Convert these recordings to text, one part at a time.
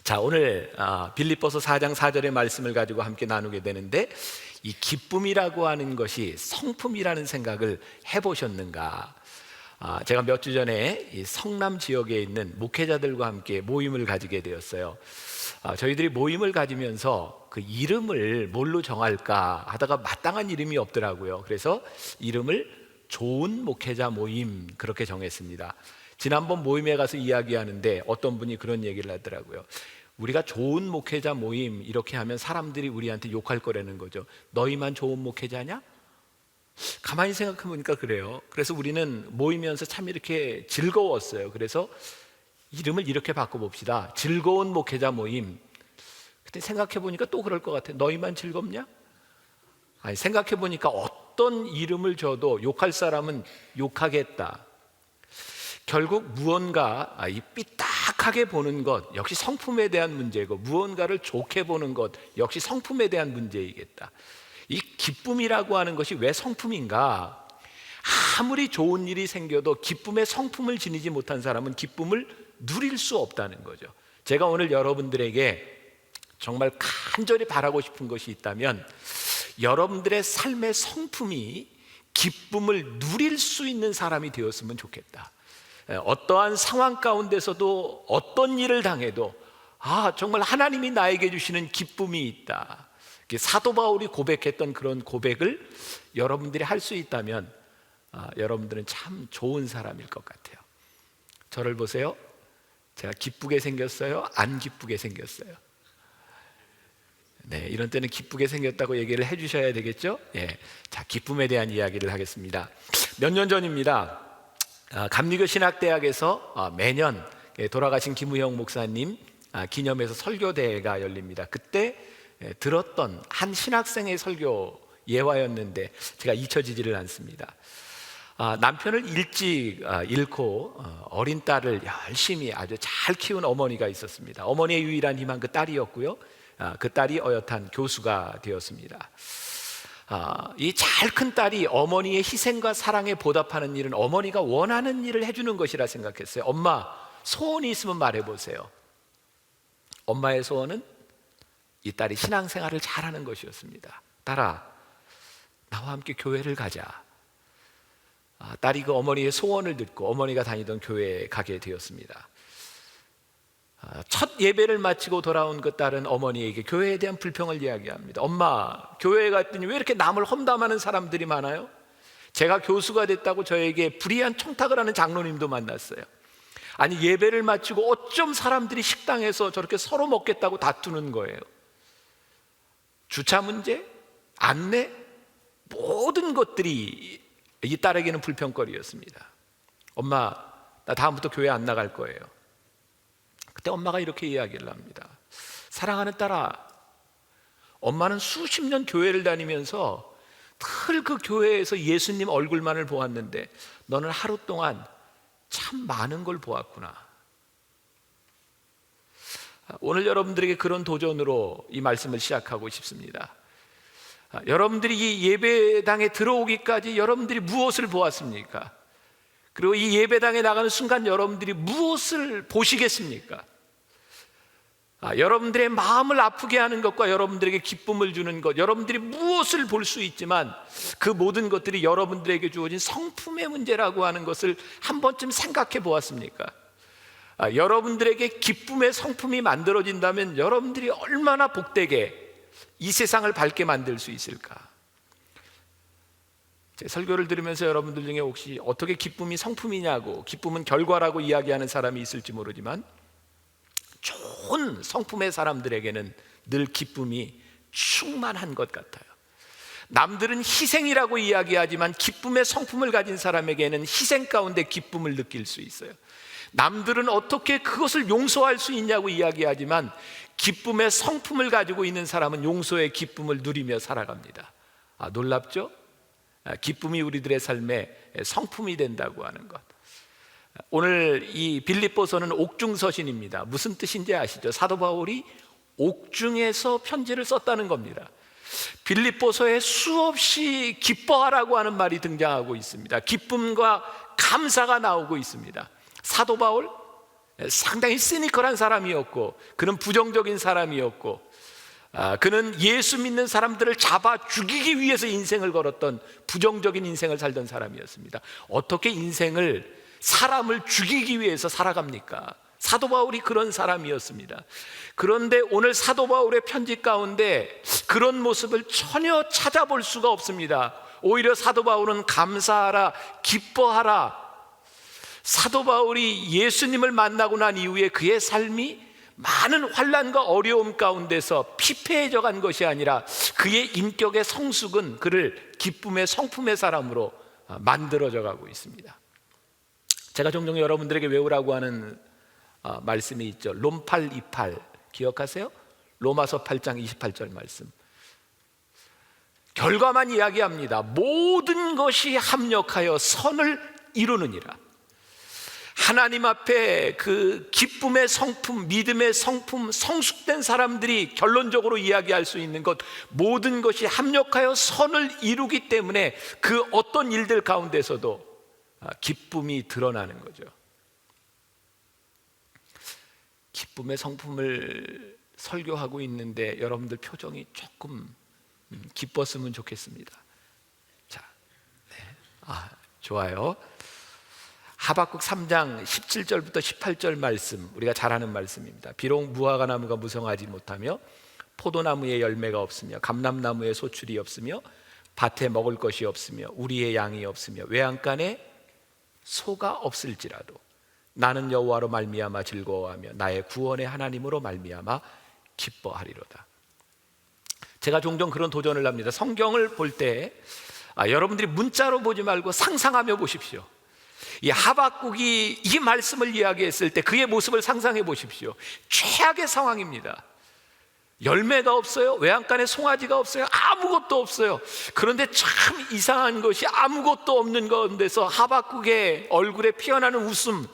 자, 오늘 빌립보서 4장 4절의 말씀을 가지고 함께 나누게 되는데, 이 기쁨이라고 하는 것이 성품이라는 생각을 해보셨는가? 제가 몇 주 전에 이 성남 지역에 있는 목회자들과 함께 모임을 가지게 되었어요. 저희들이 모임을 가지면서 그 이름을 뭘로 정할까 하다가 마땅한 이름이 없더라고요. 그래서 이름을 좋은 목회자 모임 그렇게 정했습니다. 지난번 모임에 가서 이야기하는데 어떤 분이 그런 얘기를 하더라고요. 우리가 좋은 목회자 모임 이렇게 하면 사람들이 우리한테 욕할 거라는 거죠. 너희만 좋은 목회자냐? 가만히 생각해 보니까 그래요. 그래서 우리는 모이면서 참 이렇게 즐거웠어요. 그래서 이름을 이렇게 바꿔봅시다. 즐거운 목회자 모임. 그때 생각해 보니까 또 그럴 것 같아. 너희만 즐겁냐? 아니, 생각해 보니까 어떤 이름을 줘도 욕할 사람은 욕하겠다. 결국 무언가 이 삐딱하게 보는 것 역시 성품에 대한 문제고, 무언가를 좋게 보는 것 역시 성품에 대한 문제이겠다. 이 기쁨이라고 하는 것이 왜 성품인가? 아무리 좋은 일이 생겨도 기쁨의 성품을 지니지 못한 사람은 기쁨을 누릴 수 없다는 거죠. 제가 오늘 여러분들에게 정말 간절히 바라고 싶은 것이 있다면, 여러분들의 삶의 성품이 기쁨을 누릴 수 있는 사람이 되었으면 좋겠다. 어떠한 상황 가운데서도 어떤 일을 당해도 정말 하나님이 나에게 주시는 기쁨이 있다. 사도 바울이 고백했던 그런 고백을 여러분들이 할 수 있다면 여러분들은 참 좋은 사람일 것 같아요. 저를 보세요. 제가 기쁘게 생겼어요? 안 기쁘게 생겼어요? 네, 이런 때는 기쁘게 생겼다고 얘기를 해주셔야 되겠죠? 예, 자, 기쁨에 대한 이야기를 하겠습니다. 몇 년 전입니다. 감리교 신학대학에서 매년 돌아가신 김우형 목사님 기념해서 설교대회가 열립니다. 그때 들었던 한 신학생의 설교 예화였는데 제가 잊혀지지를 않습니다. 남편을 일찍 잃고 어린 딸을 열심히 아주 잘 키운 어머니가 있었습니다. 어머니의 유일한 희망 그 딸이었고요. 그 딸이 어엿한 교수가 되었습니다. 이 잘 큰 딸이 어머니의 희생과 사랑에 보답하는 일은 어머니가 원하는 일을 해주는 것이라 생각했어요. 엄마, 소원이 있으면 말해보세요. 엄마의 소원은 이 딸이 신앙생활을 잘하는 것이었습니다. 딸아, 나와 함께 교회를 가자. 딸이 그 어머니의 소원을 듣고 어머니가 다니던 교회에 가게 되었습니다. 첫 예배를 마치고 돌아온 그 딸은 어머니에게 교회에 대한 불평을 이야기합니다. 엄마, 교회에 갔더니 왜 이렇게 남을 험담하는 사람들이 많아요? 제가 교수가 됐다고 저에게 불의한 청탁을 하는 장로님도 만났어요. 아니, 예배를 마치고 어쩜 사람들이 식당에서 저렇게 서로 먹겠다고 다투는 거예요. 주차 문제, 안내, 모든 것들이 이 딸에게는 불평거리였습니다. 엄마, 나 다음부터 교회 안 나갈 거예요. 그때 엄마가 이렇게 이야기를 합니다. 사랑하는 딸아, 엄마는 수십 년 교회를 다니면서 늘 그 교회에서 예수님 얼굴만을 보았는데 너는 하루 동안 참 많은 걸 보았구나. 오늘 여러분들에게 그런 도전으로 이 말씀을 시작하고 싶습니다. 여러분들이 이 예배당에 들어오기까지 여러분들이 무엇을 보았습니까? 그리고 이 예배당에 나가는 순간 여러분들이 무엇을 보시겠습니까? 여러분들의 마음을 아프게 하는 것과 여러분들에게 기쁨을 주는 것, 여러분들이 무엇을 볼 수 있지만 그 모든 것들이 여러분들에게 주어진 성품의 문제라고 하는 것을 한 번쯤 생각해 보았습니까? 여러분들에게 기쁨의 성품이 만들어진다면 여러분들이 얼마나 복되게 이 세상을 밝게 만들 수 있을까? 제 설교를 들으면서 여러분들 중에 혹시 어떻게 기쁨이 성품이냐고, 기쁨은 결과라고 이야기하는 사람이 있을지 모르지만 좋은 성품의 사람들에게는 늘 기쁨이 충만한 것 같아요. 남들은 희생이라고 이야기하지만 기쁨의 성품을 가진 사람에게는 희생 가운데 기쁨을 느낄 수 있어요. 남들은 어떻게 그것을 용서할 수 있냐고 이야기하지만 기쁨의 성품을 가지고 있는 사람은 용서의 기쁨을 누리며 살아갑니다. 놀랍죠? 기쁨이 우리들의 삶의 성품이 된다고 하는 것. 오늘 이 빌립보서는 옥중서신입니다. 무슨 뜻인지 아시죠? 사도 바울이 옥중에서 편지를 썼다는 겁니다. 빌립보서에 수없이 기뻐하라고 하는 말이 등장하고 있습니다. 기쁨과 감사가 나오고 있습니다. 사도 바울, 상당히 시니컬한 사람이었고, 그는 부정적인 사람이었고, 그는 예수 믿는 사람들을 잡아 죽이기 위해서 인생을 걸었던 부정적인 인생을 살던 사람이었습니다. 어떻게 인생을, 사람을 죽이기 위해서 살아갑니까? 사도 바울이 그런 사람이었습니다. 그런데 오늘 사도 바울의 편지 가운데 그런 모습을 전혀 찾아볼 수가 없습니다. 오히려 사도 바울은 감사하라, 기뻐하라. 사도 바울이 예수님을 만나고 난 이후에 그의 삶이 많은 환난과 어려움 가운데서 피폐해져 간 것이 아니라 그의 인격의 성숙은 그를 기쁨의 성품의 사람으로 만들어져 가고 있습니다. 제가 종종 여러분들에게 외우라고 하는 말씀이 있죠. 롬8 28 기억하세요? 로마서 8장 28절 말씀. 결과만 이야기합니다. 모든 것이 합력하여 선을 이루느니라. 하나님 앞에 그 기쁨의 성품, 믿음의 성품, 성숙된 사람들이 결론적으로 이야기할 수 있는 것, 모든 것이 합력하여 선을 이루기 때문에 그 어떤 일들 가운데서도 기쁨이 드러나는 거죠. 기쁨의 성품을 설교하고 있는데 여러분들 표정이 조금 기뻤으면 좋겠습니다. 자, 네. 좋아요. 하박국 3장 17절부터 18절 말씀, 우리가 잘 아는 말씀입니다. 비록 무화과 나무가 무성하지 못하며 포도나무에 열매가 없으며 감람나무에 소출이 없으며 밭에 먹을 것이 없으며 우리의 양이 없으며 외양간에 소가 없을지라도 나는 여호와로 말미암아 즐거워하며 나의 구원의 하나님으로 말미암아 기뻐하리로다. 제가 종종 그런 도전을 합니다. 성경을 볼 때 여러분들이 문자로 보지 말고 상상하며 보십시오. 이 하박국이 이 말씀을 이야기했을 때 그의 모습을 상상해 보십시오. 최악의 상황입니다. 열매가 없어요. 외양간에 송아지가 없어요. 아무것도 없어요. 그런데 참 이상한 것이 아무것도 없는 가운데서 하박국의 얼굴에 피어나는 웃음,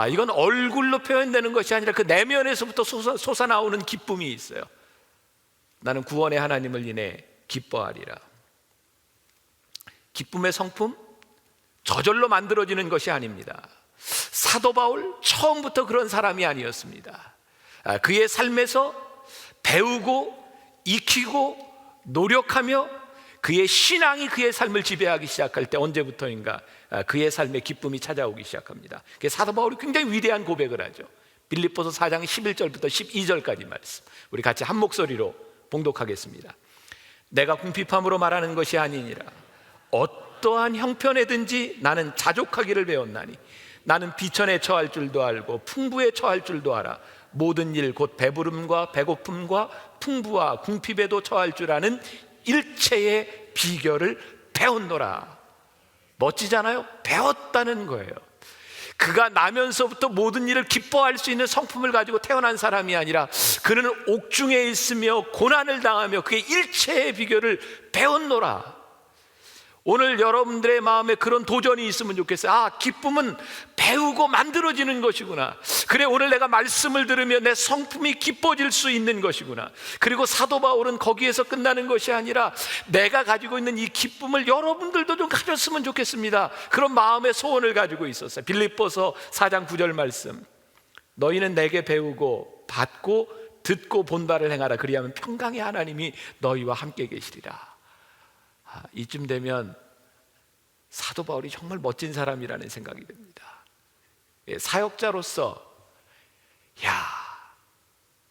이건 얼굴로 표현되는 것이 아니라 그 내면에서부터 솟아나오는 기쁨이 있어요. 나는 구원의 하나님을 인해 기뻐하리라. 기쁨의 성품, 저절로 만들어지는 것이 아닙니다. 사도 바울 처음부터 그런 사람이 아니었습니다. 그의 삶에서 배우고 익히고 노력하며 그의 신앙이 그의 삶을 지배하기 시작할 때 언제부터인가 그의 삶에 기쁨이 찾아오기 시작합니다. 사도 바울이 굉장히 위대한 고백을 하죠. 빌립보서 4장 11절부터 12절까지 말씀, 우리 같이 한 목소리로 봉독하겠습니다. 내가 궁핍함으로 말하는 것이 아니니라. 어떠한 형편에든지 나는 자족하기를 배웠나니 나는 비천에 처할 줄도 알고 풍부에 처할 줄도 알아. 모든 일 곧 배부름과 배고픔과 풍부와 궁핍에도 처할 줄 아는 일체의 비결을 배웠노라. 멋지잖아요? 배웠다는 거예요. 그가 나면서부터 모든 일을 기뻐할 수 있는 성품을 가지고 태어난 사람이 아니라 그는 옥중에 있으며 고난을 당하며 그의 일체의 비결을 배웠노라. 오늘 여러분들의 마음에 그런 도전이 있으면 좋겠어요. 기쁨은 배우고 만들어지는 것이구나. 그래, 오늘 내가 말씀을 들으며 내 성품이 기뻐질 수 있는 것이구나. 그리고 사도 바울은 거기에서 끝나는 것이 아니라 내가 가지고 있는 이 기쁨을 여러분들도 좀 가졌으면 좋겠습니다. 그런 마음의 소원을 가지고 있었어요. 빌립보서 4장 9절 말씀, 너희는 내게 배우고 받고 듣고 본 바를 행하라. 그리하면 평강의 하나님이 너희와 함께 계시리라. 이쯤 되면 사도 바울이 정말 멋진 사람이라는 생각이 듭니다. 사역자로서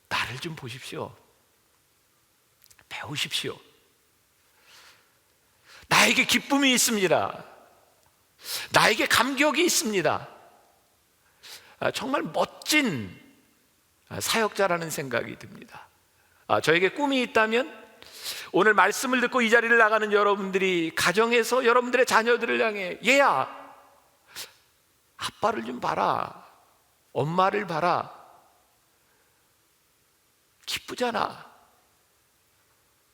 나를 좀 보십시오. 배우십시오. 나에게 기쁨이 있습니다. 나에게 감격이 있습니다. 정말 멋진 사역자라는 생각이 듭니다. 저에게 꿈이 있다면 오늘 말씀을 듣고 이 자리를 나가는 여러분들이 가정에서 여러분들의 자녀들을 향해 얘야, 아빠를 좀 봐라, 엄마를 봐라, 기쁘잖아,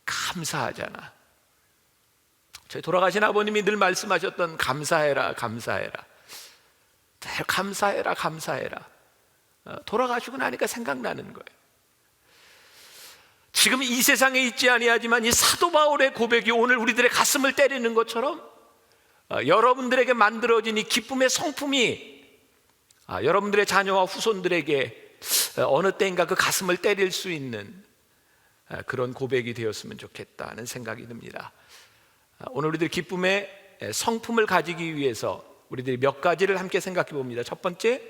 감사하잖아. 저희 돌아가신 아버님이 늘 말씀하셨던 감사해라, 감사해라, 감사해라, 감사해라. 돌아가시고 나니까 생각나는 거예요. 지금 이 세상에 있지 아니하지만 이 사도 바울의 고백이 오늘 우리들의 가슴을 때리는 것처럼 여러분들에게 만들어진 이 기쁨의 성품이 여러분들의 자녀와 후손들에게 어느 때인가 그 가슴을 때릴 수 있는 그런 고백이 되었으면 좋겠다는 생각이 듭니다. 오늘 우리들 기쁨의 성품을 가지기 위해서 우리들이 몇 가지를 함께 생각해 봅니다. 첫 번째,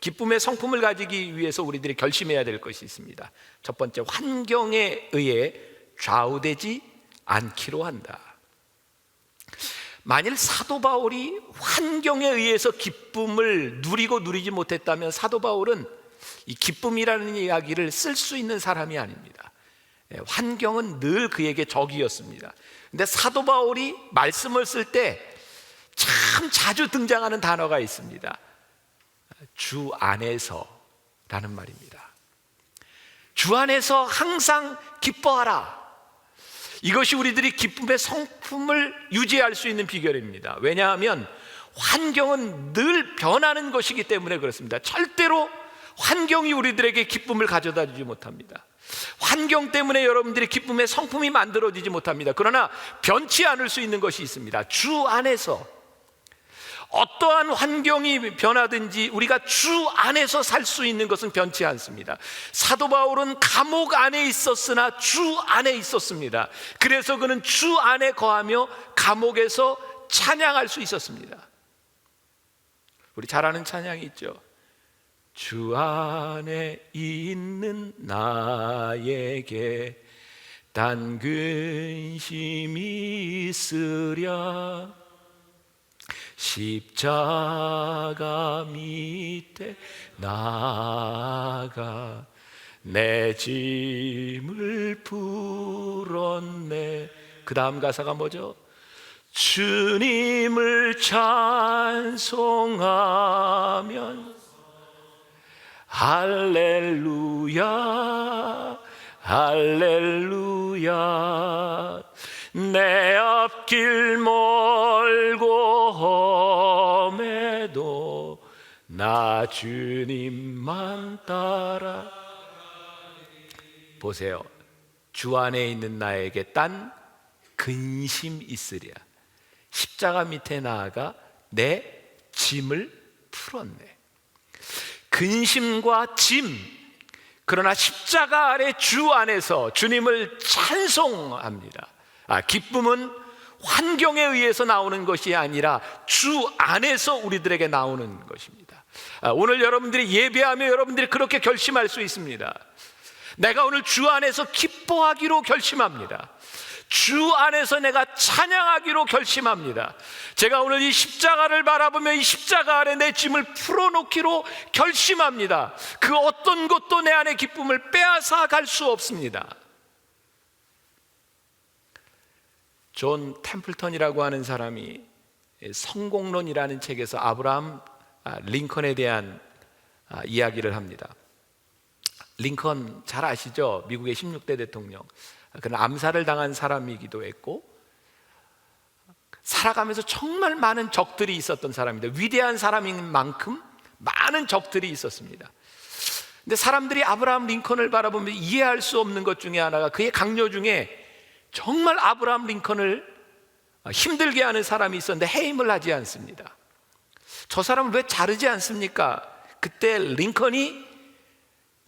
기쁨의 성품을 가지기 위해서 우리들이 결심해야 될 것이 있습니다. 첫 번째, 환경에 의해 좌우되지 않기로 한다. 만일 사도 바울이 환경에 의해서 기쁨을 누리고 누리지 못했다면 사도 바울은 이 기쁨이라는 이야기를 쓸 수 있는 사람이 아닙니다. 환경은 늘 그에게 적이었습니다. 근데 사도 바울이 말씀을 쓸 때 참 자주 등장하는 단어가 있습니다. 주 안에서라는 말입니다. 주 안에서 항상 기뻐하라. 이것이 우리들이 기쁨의 성품을 유지할 수 있는 비결입니다. 왜냐하면 환경은 늘 변하는 것이기 때문에 그렇습니다. 절대로 환경이 우리들에게 기쁨을 가져다 주지 못합니다. 환경 때문에 여러분들이 기쁨의 성품이 만들어지지 못합니다. 그러나 변치 않을 수 있는 것이 있습니다. 주 안에서 어떠한 환경이 변하든지 우리가 주 안에서 살 수 있는 것은 변치 않습니다. 사도 바울은 감옥 안에 있었으나 주 안에 있었습니다. 그래서 그는 주 안에 거하며 감옥에서 찬양할 수 있었습니다. 우리 잘 아는 찬양이 있죠. 주 안에 있는 나에게 단 근심이 있으랴 십자가 밑에 나아가 내 짐을 풀었네. 그 다음 가사가 뭐죠? 주님을 찬송하면 할렐루야 할렐루야 내 앞길 멀고 험해도 나 주님만 따라. 보세요. 주 안에 있는 나에게 딴 근심 있으랴 십자가 밑에 나아가 내 짐을 풀었네. 근심과 짐, 그러나 십자가 아래 주 안에서 주님을 찬송합니다. 기쁨은 환경에 의해서 나오는 것이 아니라 주 안에서 우리들에게 나오는 것입니다. 오늘 여러분들이 예배하며 여러분들이 그렇게 결심할 수 있습니다. 내가 오늘 주 안에서 기뻐하기로 결심합니다. 주 안에서 내가 찬양하기로 결심합니다. 제가 오늘 이 십자가를 바라보며 이 십자가 아래 내 짐을 풀어놓기로 결심합니다. 그 어떤 것도 내 안의 기쁨을 빼앗아 갈 수 없습니다. 존 템플턴이라고 하는 사람이 성공론이라는 책에서 아브라함 링컨에 대한 이야기를 합니다. 링컨 잘 아시죠? 미국의 16대 대통령. 그는 암살을 당한 사람이기도 했고 살아가면서 정말 많은 적들이 있었던 사람입니다. 위대한 사람인 만큼 많은 적들이 있었습니다. 근데 사람들이 아브라함 링컨을 바라보면 이해할 수 없는 것 중에 하나가 그의 강요 중에 정말 아브라함 링컨을 힘들게 하는 사람이 있었는데 해임을 하지 않습니다. 저 사람을 왜 자르지 않습니까? 그때 링컨이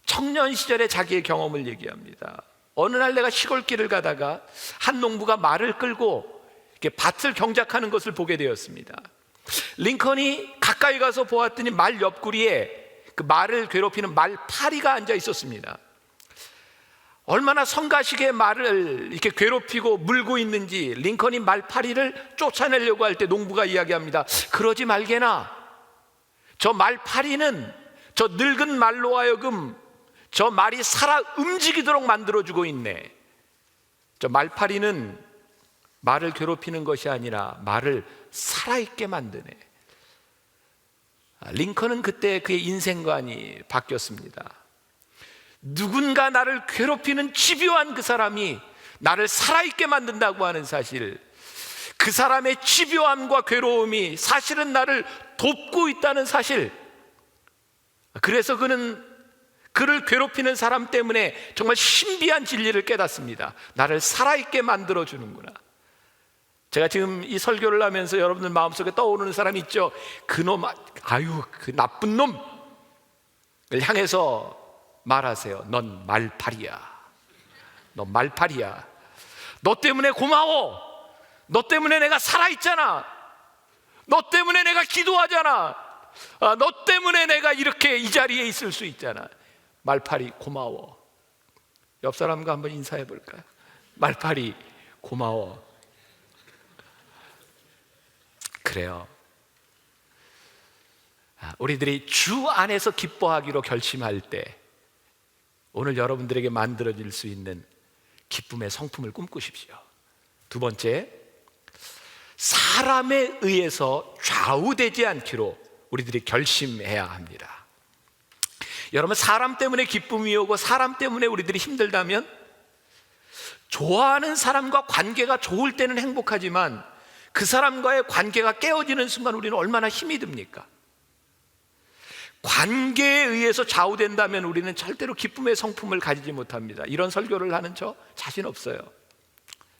청년 시절에 자기의 경험을 얘기합니다. 어느 날 내가 시골길을 가다가 한 농부가 말을 끌고 이렇게 밭을 경작하는 것을 보게 되었습니다. 링컨이 가까이 가서 보았더니 말 옆구리에 그 말을 괴롭히는 말파리가 앉아 있었습니다. 얼마나 성가시게 말을 이렇게 괴롭히고 물고 있는지 링컨이 말파리를 쫓아내려고 할 때 농부가 이야기합니다. 그러지 말게나. 저 말파리는 저 늙은 말로 하여금 저 말이 살아 움직이도록 만들어주고 있네. 저 말파리는 말을 괴롭히는 것이 아니라 말을 살아있게 만드네. 링컨은 그때 그의 인생관이 바뀌었습니다. 누군가 나를 괴롭히는 집요한 그 사람이 나를 살아있게 만든다고 하는 사실, 그 사람의 집요함과 괴로움이 사실은 나를 돕고 있다는 사실, 그래서 그는 그를 괴롭히는 사람 때문에 정말 신비한 진리를 깨닫습니다. 나를 살아있게 만들어주는구나. 제가 지금 이 설교를 하면서 여러분들 마음속에 떠오르는 사람 있죠? 그놈, 그 나쁜 놈을 향해서 말하세요. 넌 말팔이야. 너 말팔이야. 너 때문에 고마워. 너 때문에 내가 살아있잖아. 너 때문에 내가 기도하잖아. 너 때문에 내가 이렇게 이 자리에 있을 수 있잖아. 말팔이 고마워. 옆 사람과 한번 인사해 볼까요? 말팔이 고마워. 그래요. 우리들이 주 안에서 기뻐하기로 결심할 때 오늘 여러분들에게 만들어질 수 있는 기쁨의 성품을 꿈꾸십시오. 두 번째, 사람에 의해서 좌우되지 않기로 우리들이 결심해야 합니다. 여러분, 사람 때문에 기쁨이 오고 사람 때문에 우리들이 힘들다면 좋아하는 사람과 관계가 좋을 때는 행복하지만 그 사람과의 관계가 깨어지는 순간 우리는 얼마나 힘이 듭니까? 관계에 의해서 좌우된다면 우리는 절대로 기쁨의 성품을 가지지 못합니다. 이런 설교를 하는 저 자신 없어요.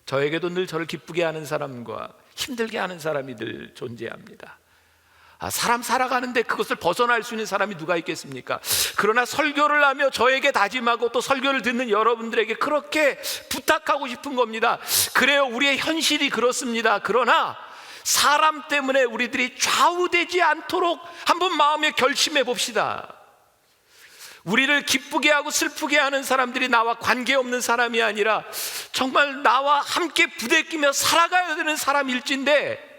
저에게도 늘 저를 기쁘게 하는 사람과 힘들게 하는 사람이 늘 존재합니다. 사람 살아가는데 그것을 벗어날 수 있는 사람이 누가 있겠습니까? 그러나 설교를 하며 저에게 다짐하고 또 설교를 듣는 여러분들에게 그렇게 부탁하고 싶은 겁니다. 그래요, 우리의 현실이 그렇습니다. 그러나 사람 때문에 우리들이 좌우되지 않도록 한번 마음에 결심해 봅시다. 우리를 기쁘게 하고 슬프게 하는 사람들이 나와 관계없는 사람이 아니라 정말 나와 함께 부대끼며 살아가야 되는 사람일진데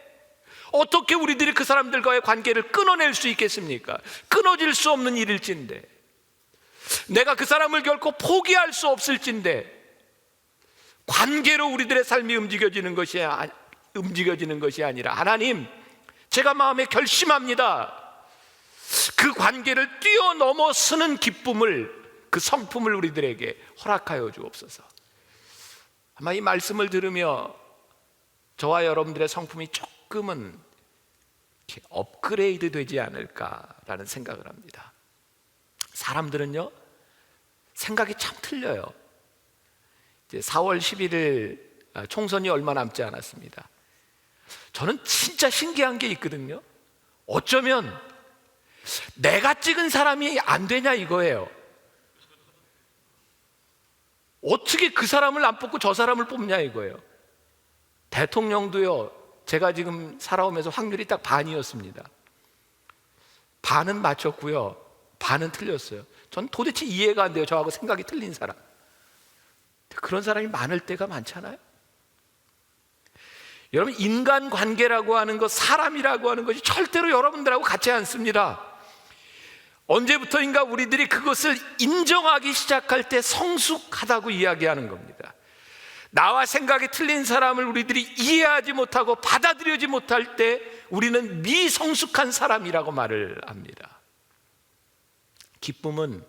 어떻게 우리들이 그 사람들과의 관계를 끊어낼 수 있겠습니까? 끊어질 수 없는 일일진데, 내가 그 사람을 결코 포기할 수 없을진데, 관계로 우리들의 삶이 움직여지는 것이 아니라 하나님, 제가 마음에 결심합니다. 그 관계를 뛰어넘어서는 기쁨을, 그 성품을 우리들에게 허락하여 주옵소서. 아마 이 말씀을 들으며 저와 여러분들의 성품이 조금은 업그레이드 되지 않을까라는 생각을 합니다. 사람들은요, 생각이 참 틀려요. 이제 4월 11일 총선이 얼마 남지 않았습니다. 저는 진짜 신기한 게 있거든요. 어쩌면 내가 찍은 사람이 안 되냐 이거예요. 어떻게 그 사람을 안 뽑고 저 사람을 뽑냐 이거예요. 대통령도요, 제가 지금 살아오면서 확률이 딱 반이었습니다. 반은 맞췄고요, 반은 틀렸어요. 전 도대체 이해가 안 돼요. 저하고 생각이 틀린 사람. 그런 사람이 많을 때가 많잖아요. 여러분, 인간관계라고 하는 것, 사람이라고 하는 것이 절대로 여러분들하고 같지 않습니다. 언제부터인가 우리들이 그것을 인정하기 시작할 때 성숙하다고 이야기하는 겁니다. 나와 생각이 틀린 사람을 우리들이 이해하지 못하고 받아들이지 못할 때 우리는 미성숙한 사람이라고 말을 합니다. 기쁨은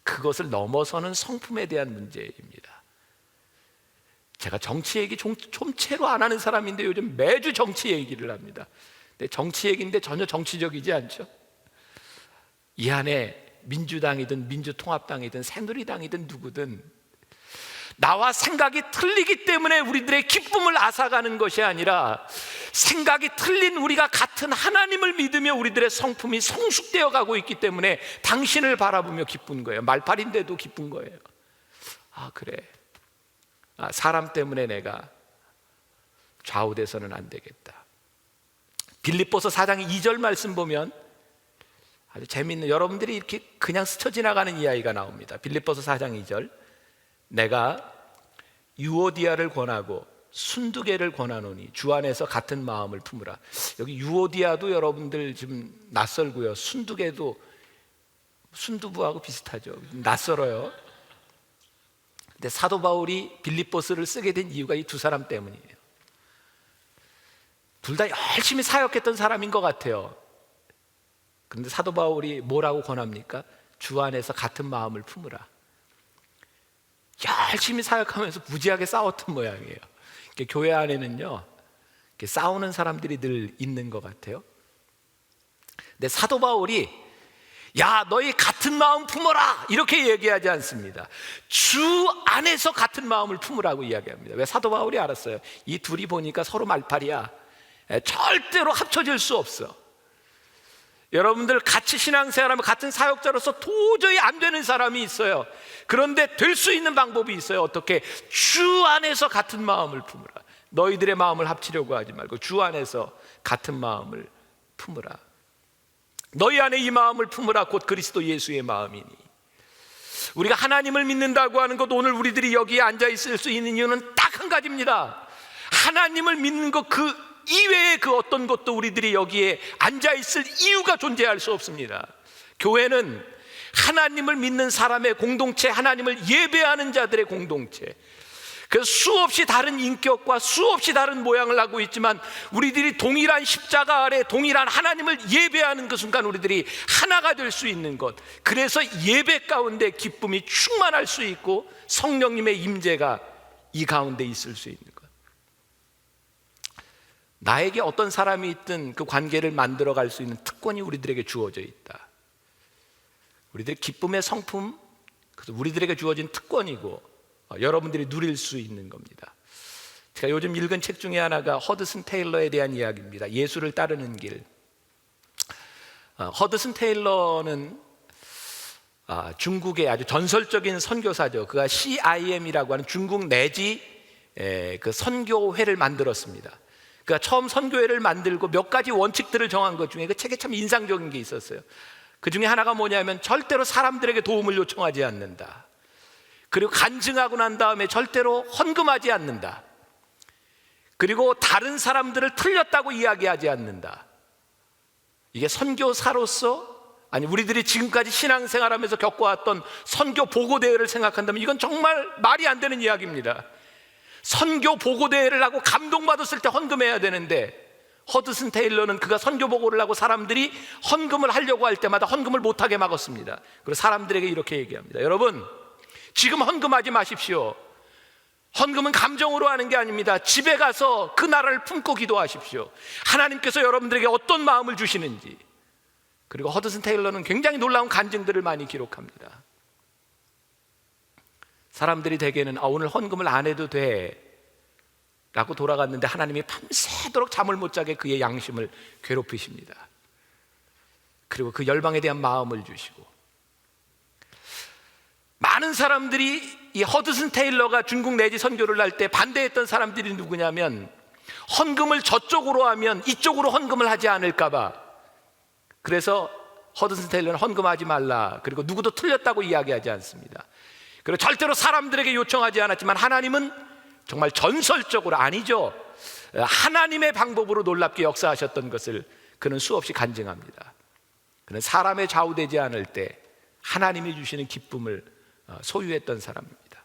그것을 넘어서는 성품에 대한 문제입니다. 제가 정치 얘기 좀 채로 안 하는 사람인데 요즘 매주 정치 얘기를 합니다. 근데 정치 얘기인데 전혀 정치적이지 않죠. 이 안에 민주당이든 민주통합당이든 새누리당이든 누구든 나와 생각이 틀리기 때문에 우리들의 기쁨을 앗아가는 것이 아니라 생각이 틀린 우리가 같은 하나님을 믿으며 우리들의 성품이 성숙되어 가고 있기 때문에 당신을 바라보며 기쁜 거예요. 말팔인데도 기쁜 거예요. 그래, 사람 때문에 내가 좌우돼서는 안 되겠다. 빌립보서 4장 2절 말씀 보면 아주 재미있는, 여러분들이 이렇게 그냥 스쳐 지나가는 이야기가 나옵니다. 빌립보서 4장 2절, 내가 유오디아를 권하고 순두개를 권하노니 주 안에서 같은 마음을 품으라. 여기 유오디아도 여러분들 지금 낯설고요, 순두개도 순두부하고 비슷하죠. 낯설어요. 근데 사도 바울이 빌립보스를 쓰게 된 이유가 이 두 사람 때문이에요. 둘 다 열심히 사역했던 사람인 것 같아요. 그런데 사도 바울이 뭐라고 권합니까? 주 안에서 같은 마음을 품으라. 열심히 사역하면서 무지하게 싸웠던 모양이에요. 교회 안에는요, 싸우는 사람들이 늘 있는 것 같아요. 근데 사도 바울이 야, 너희 같은 마음 품어라, 이렇게 얘기하지 않습니다. 주 안에서 같은 마음을 품으라고 이야기합니다. 왜? 사도 바울이 알았어요. 이 둘이 보니까 서로 말팔이야. 절대로 합쳐질 수 없어. 여러분들 같이 신앙생활하면 같은 사역자로서 도저히 안 되는 사람이 있어요. 그런데 될 수 있는 방법이 있어요. 어떻게? 주 안에서 같은 마음을 품으라. 너희들의 마음을 합치려고 하지 말고 주 안에서 같은 마음을 품으라. 너희 안에 이 마음을 품으라. 곧 그리스도 예수의 마음이니. 우리가 하나님을 믿는다고 하는 것, 오늘 우리들이 여기에 앉아 있을 수 있는 이유는 딱 한 가지입니다. 하나님을 믿는 것 그 이외의 그 어떤 것도 우리들이 여기에 앉아 있을 이유가 존재할 수 없습니다. 교회는 하나님을 믿는 사람의 공동체, 하나님을 예배하는 자들의 공동체. 그래서 수없이 다른 인격과 수없이 다른 모양을 하고 있지만 우리들이 동일한 십자가 아래 동일한 하나님을 예배하는 그 순간 우리들이 하나가 될 수 있는 것. 그래서 예배 가운데 기쁨이 충만할 수 있고 성령님의 임재가 이 가운데 있을 수 있는 것. 나에게 어떤 사람이 있든 그 관계를 만들어갈 수 있는 특권이 우리들에게 주어져 있다. 우리들의 기쁨의 성품, 그래서 우리들에게 주어진 특권이고 여러분들이 누릴 수 있는 겁니다. 제가 요즘 읽은 책 중에 하나가 허드슨 테일러에 대한 이야기입니다. 예수를 따르는 길. 허드슨 테일러는 중국의 아주 전설적인 선교사죠. 그가 CIM이라고 하는 중국 내지 그 선교회를 만들었습니다. 그가 처음 선교회를 만들고 몇 가지 원칙들을 정한 것 중에 그 책에 참 인상적인 게 있었어요. 그 중에 하나가 뭐냐면 절대로 사람들에게 도움을 요청하지 않는다. 그리고 간증하고 난 다음에 절대로 헌금하지 않는다. 그리고 다른 사람들을 틀렸다고 이야기하지 않는다. 이게 선교사로서, 아니 우리들이 지금까지 신앙생활하면서 겪어왔던 선교 보고대회를 생각한다면 이건 정말 말이 안 되는 이야기입니다. 선교 보고대회를 하고 감동받았을 때 헌금해야 되는데 허드슨 테일러는 그가 선교 보고를 하고 사람들이 헌금을 하려고 할 때마다 헌금을 못하게 막았습니다. 그리고 사람들에게 이렇게 얘기합니다. 여러분, 지금 헌금하지 마십시오. 헌금은 감정으로 하는 게 아닙니다. 집에 가서 그 나라를 품고 기도하십시오. 하나님께서 여러분들에게 어떤 마음을 주시는지. 그리고 허드슨 테일러는 굉장히 놀라운 간증들을 많이 기록합니다. 사람들이 대개는 오늘 헌금을 안 해도 돼 라고 돌아갔는데 하나님이 밤새도록 잠을 못 자게 그의 양심을 괴롭히십니다. 그리고 그 열방에 대한 마음을 주시고, 많은 사람들이 이 허드슨 테일러가 중국 내지 선교를 할 때 반대했던 사람들이 누구냐면 헌금을 저쪽으로 하면 이쪽으로 헌금을 하지 않을까 봐. 그래서 허드슨 테일러는 헌금하지 말라, 그리고 누구도 틀렸다고 이야기하지 않습니다. 그리고 절대로 사람들에게 요청하지 않았지만 하나님은 정말 전설적으로, 아니죠, 하나님의 방법으로 놀랍게 역사하셨던 것을 그는 수없이 간증합니다. 그는 사람에 좌우되지 않을 때 하나님이 주시는 기쁨을 소유했던 사람입니다.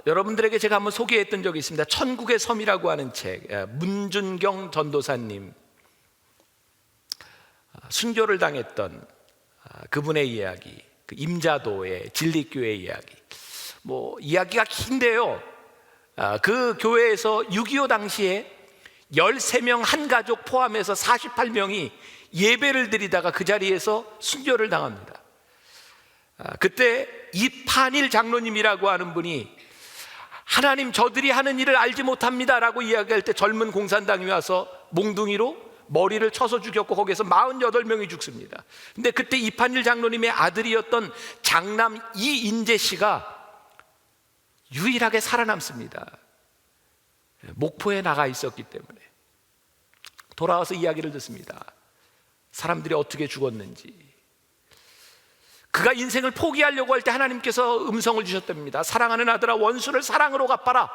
여러분들에게 제가 한번 소개했던 적이 있습니다. 천국의 섬이라고 하는 책, 문준경 전도사님, 순교를 당했던 그분의 이야기, 그 임자도의 진리교회 이야기. 이야기가 긴데요, 그 교회에서 6.25 당시에 13명 한 가족 포함해서 48명이 예배를 드리다가 그 자리에서 순교를 당합니다. 그때 이판일 장로님이라고 하는 분이 하나님, 저들이 하는 일을 알지 못합니다 라고 이야기할 때 젊은 공산당이 와서 몽둥이로 머리를 쳐서 죽였고 거기에서 48명이 죽습니다. 근데 그때 이판일 장로님의 아들이었던 장남 이인재 씨가 유일하게 살아남습니다. 목포에 나가 있었기 때문에. 돌아와서 이야기를 듣습니다. 사람들이 어떻게 죽었는지. 그가 인생을 포기하려고 할 때 하나님께서 음성을 주셨답니다. 사랑하는 아들아, 원수를 사랑으로 갚아라.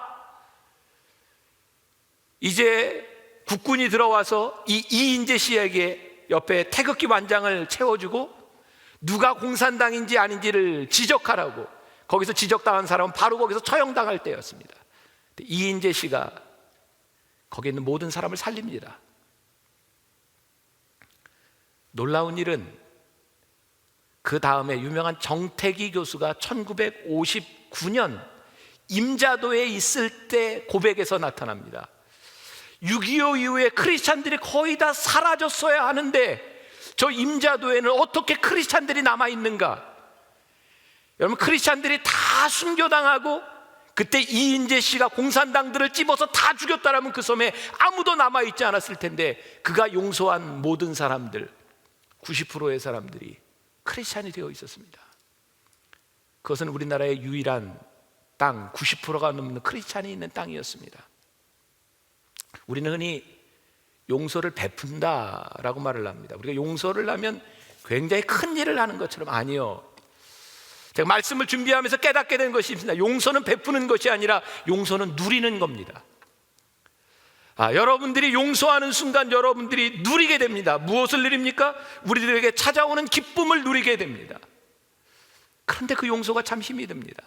이제 국군이 들어와서 이 이인재 씨에게 옆에 태극기 완장을 채워주고 누가 공산당인지 아닌지를 지적하라고. 거기서 지적당한 사람은 바로 거기서 처형당할 때였습니다. 이인재 씨가 거기 있는 모든 사람을 살립니다. 놀라운 일은 그 다음에 유명한 정태기 교수가 1959년 임자도에 있을 때 고백에서 나타납니다. 6.25 이후에 크리스찬들이 거의 다 사라졌어야 하는데 저 임자도에는 어떻게 크리스찬들이 남아있는가? 여러분, 크리스찬들이 다 순교당하고 그때 이인재 씨가 공산당들을 찝어서 다 죽였다라면 그 섬에 아무도 남아있지 않았을 텐데, 그가 용서한 모든 사람들, 90%의 사람들이 크리스찬이 되어 있었습니다. 그것은 우리나라의 유일한 땅, 90%가 넘는 크리스찬이 있는 땅이었습니다. 우리는 흔히 용서를 베푼다라고 말을 합니다. 우리가 용서를 하면 굉장히 큰 일을 하는 것처럼, 아니요. 제가 말씀을 준비하면서 깨닫게 된 것이 있습니다. 용서는 베푸는 것이 아니라 용서는 누리는 겁니다. 여러분들이 용서하는 순간 여러분들이 누리게 됩니다. 무엇을 누립니까? 우리들에게 찾아오는 기쁨을 누리게 됩니다. 그런데 그 용서가 참 힘이 듭니다.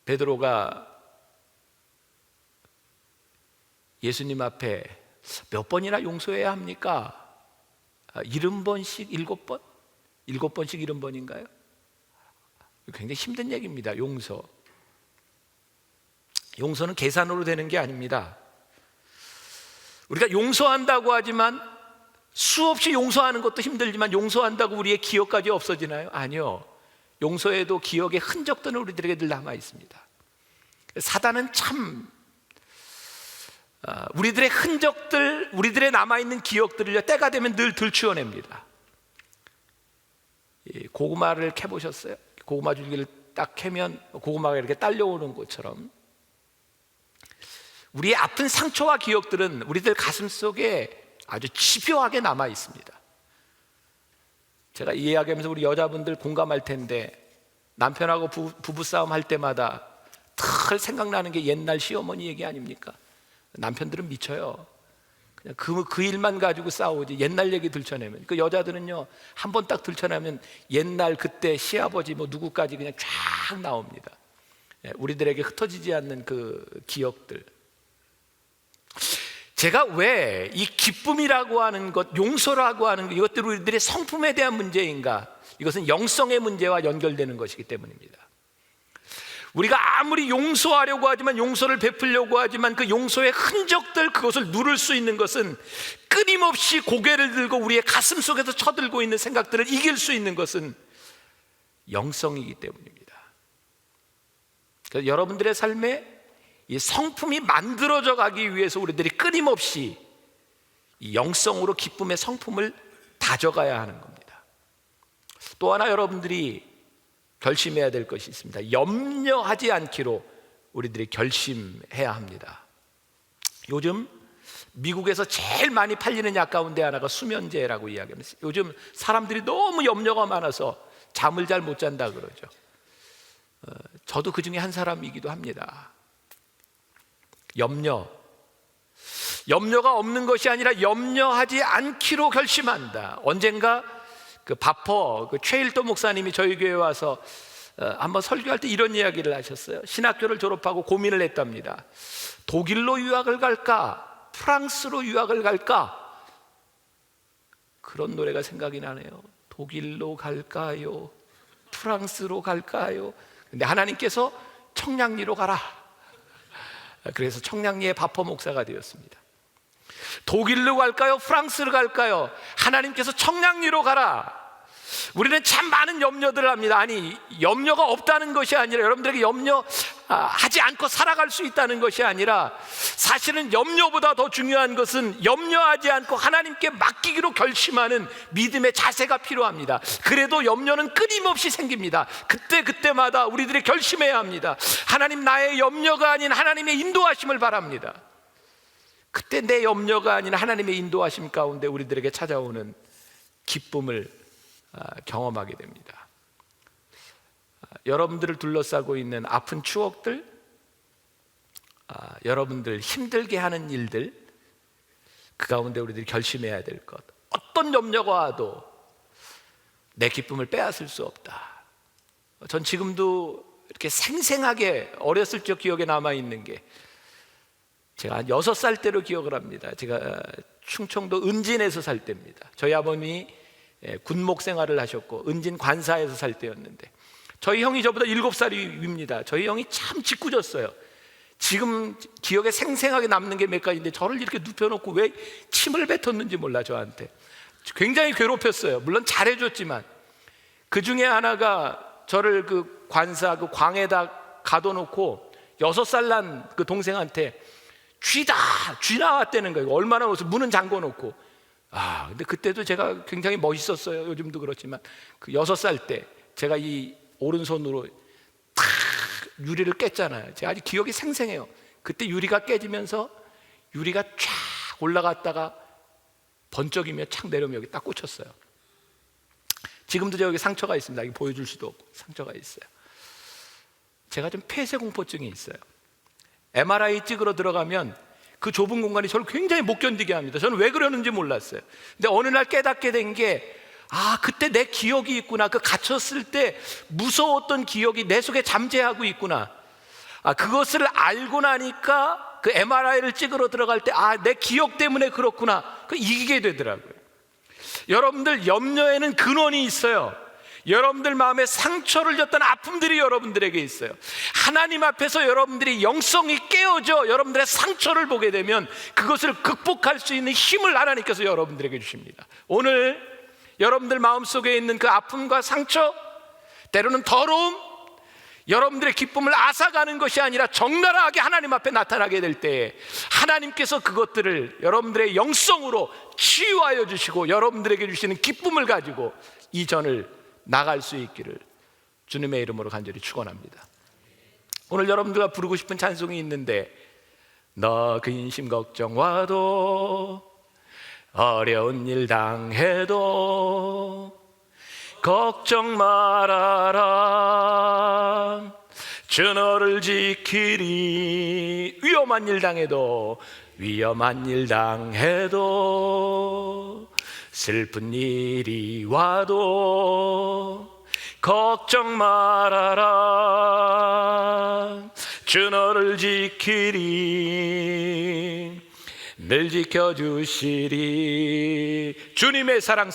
베드로가 예수님 앞에 몇 번이나 용서해야 합니까? 70번씩 7번? 7번씩 70번인가요? 굉장히 힘든 얘기입니다. 용서는 계산으로 되는 게 아닙니다. 우리가 용서한다고 하지만 수없이 용서하는 것도 힘들지만, 용서한다고 우리의 기억까지 없어지나요? 아니요. 용서에도 기억의 흔적들은 우리들에게 늘 남아 있습니다. 사단은 참 우리들의 흔적들, 우리들의 남아있는 기억들을 때가 되면 늘 들추어냅니다. 고구마를 캐보셨어요? 고구마 줄기를 딱 캐면 고구마가 이렇게 딸려오는 것처럼 우리의 아픈 상처와 기억들은 우리들 가슴 속에 아주 집요하게 남아 있습니다. 제가 이 이야기하면서 우리 여자분들 공감할 텐데, 남편하고 부부싸움 할 때마다 늘 생각나는 게 옛날 시어머니 얘기 아닙니까? 남편들은 미쳐요. 그냥 그 일만 가지고 싸우지, 옛날 얘기 들춰내면. 그 여자들은요, 한 번 딱 들춰내면 옛날 그때 시아버지 뭐 누구까지 그냥 쫙 나옵니다. 우리들에게 흩어지지 않는 그 기억들. 제가 왜 이 기쁨이라고 하는 것, 용서라고 하는 것, 이것들이 우리들의 성품에 대한 문제인가? 이것은 영성의 문제와 연결되는 것이기 때문입니다. 우리가 아무리 용서하려고 하지만, 용서를 베풀려고 하지만 그 용서의 흔적들, 그것을 누를 수 있는 것은, 끊임없이 고개를 들고 우리의 가슴 속에서 쳐들고 있는 생각들을 이길 수 있는 것은 영성이기 때문입니다. 그래서 여러분들의 삶에 이 성품이 만들어져 가기 위해서 우리들이 끊임없이 이 영성으로 기쁨의 성품을 다져가야 하는 겁니다. 또 하나 여러분들이 결심해야 될 것이 있습니다. 염려하지 않기로 우리들이 결심해야 합니다. 요즘 미국에서 제일 많이 팔리는 약 가운데 하나가 수면제라고 이야기합니다. 요즘 사람들이 너무 염려가 많아서 잠을 잘 못 잔다 그러죠. 저도 그 중에 한 사람이기도 합니다. 염려가 없는 것이 아니라 염려하지 않기로 결심한다. 언젠가 그 바퍼, 그 최일도 목사님이 저희 교회에 와서 한번 설교할 때 이런 이야기를 하셨어요. 신학교를 졸업하고 고민을 했답니다. 독일로 유학을 갈까? 프랑스로 유학을 갈까? 그런 노래가 생각이 나네요. 독일로 갈까요? 프랑스로 갈까요? 근데 하나님께서 청량리로 가라. 그래서 청량리의 바퍼 목사가 되었습니다. 독일로 갈까요? 프랑스로 갈까요? 하나님께서 청량리로 가라. 우리는 참 많은 염려들을 합니다. 아니, 염려가 없다는 것이 아니라, 여러분들에게 염려하지 않고 살아갈 수 있다는 것이 아니라, 사실은 염려보다 더 중요한 것은 염려하지 않고 하나님께 맡기기로 결심하는 믿음의 자세가 필요합니다. 그래도 염려는 끊임없이 생깁니다. 그때마다 우리들이 결심해야 합니다. 하나님, 나의 염려가 아닌 하나님의 인도하심을 바랍니다. 그때 내 염려가 아닌 하나님의 인도하심 가운데 우리들에게 찾아오는 기쁨을 경험하게 됩니다. 여러분들을 둘러싸고 있는 아픈 추억들, 여러분들 힘들게 하는 일들, 그 가운데 우리들이 결심해야 될 것, 어떤 염려가 와도 내 기쁨을 빼앗을 수 없다. 전 지금도 이렇게 생생하게 어렸을 적 기억에 남아있는 게, 제가 한 6살 때로 기억을 합니다. 제가 충청도 은진에서 살 때입니다. 저희 아버님이 군목 생활을 하셨고 은진 관사에서 살 때였는데, 저희 형이 저보다 7살이 윗니다. 저희 형이 참 짓궂었어요. 지금 기억에 생생하게 남는 게 몇 가지인데 저를 이렇게 눕혀놓고 왜 침을 뱉었는지 몰라. 저한테 굉장히 괴롭혔어요. 물론 잘해줬지만 그 중에 하나가 저를 그 관사 그 광에다 가둬놓고 6살 난 그 동생한테 쥐 나왔다는 거예요. 얼마나 무서 문은 잠궈놓고. 근데 그때도 제가 굉장히 멋있었어요. 요즘도 그렇지만 그 6살 때 제가 이 오른손으로 탁 유리를 깼잖아요. 제가 아직 기억이 생생해요. 그때 유리가 깨지면서 유리가 쫙 올라갔다가 번쩍이며 착 내려오며 여기 딱 꽂혔어요. 지금도 여기 상처가 있습니다. 여기 보여줄 수도 없고 상처가 있어요. 제가 좀 폐쇄공포증이 있어요. MRI 찍으러 들어가면 그 좁은 공간이 저를 굉장히 못 견디게 합니다. 저는 왜 그러는지 몰랐어요. 근데 어느 날 깨닫게 된 게 그때 내 기억이 있구나. 그 갇혔을 때 무서웠던 기억이 내 속에 잠재하고 있구나. 그것을 알고 나니까 그 MRI를 찍으러 들어갈 때 내 기억 때문에 그렇구나. 그 이기게 되더라고요. 여러분들 염려에는 근원이 있어요. 여러분들 마음에 상처를 줬던 아픔들이 여러분들에게 있어요. 하나님 앞에서 여러분들이 영성이 깨어져 여러분들의 상처를 보게 되면 그것을 극복할 수 있는 힘을 하나님께서 여러분들에게 주십니다. 오늘 여러분들 마음속에 있는 그 아픔과 상처, 때로는 더러움, 여러분들의 기쁨을 앗아가는 것이 아니라 적나라하게 하나님 앞에 나타나게 될 때 하나님께서 그것들을 여러분들의 영성으로 치유하여 주시고 여러분들에게 주시는 기쁨을 가지고 이 전을 나갈 수 있기를 주님의 이름으로 간절히 축원합니다. 오늘 여러분들과 부르고 싶은 찬송이 있는데, 너 근심 걱정 와도 어려운 일 당해도 걱정 말아라. 주 너를 지키리. 위험한 일 당해도 슬픈 일이 와도 걱정 말아라. 주 너를 지키리. 늘 지켜주시리. 주님의 사랑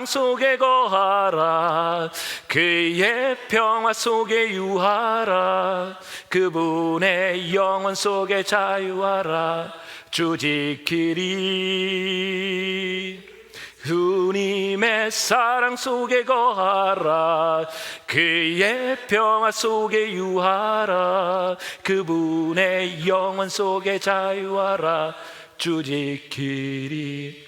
속에 거하라. 그의 평화 속에 유하라. 그분의 영원 속에 자유하라. 주 지키리. 주님의 사랑 속에 거하라. 그의 평화 속에 유하라. 그분의 영원 속에 자유하라. 주 지키리.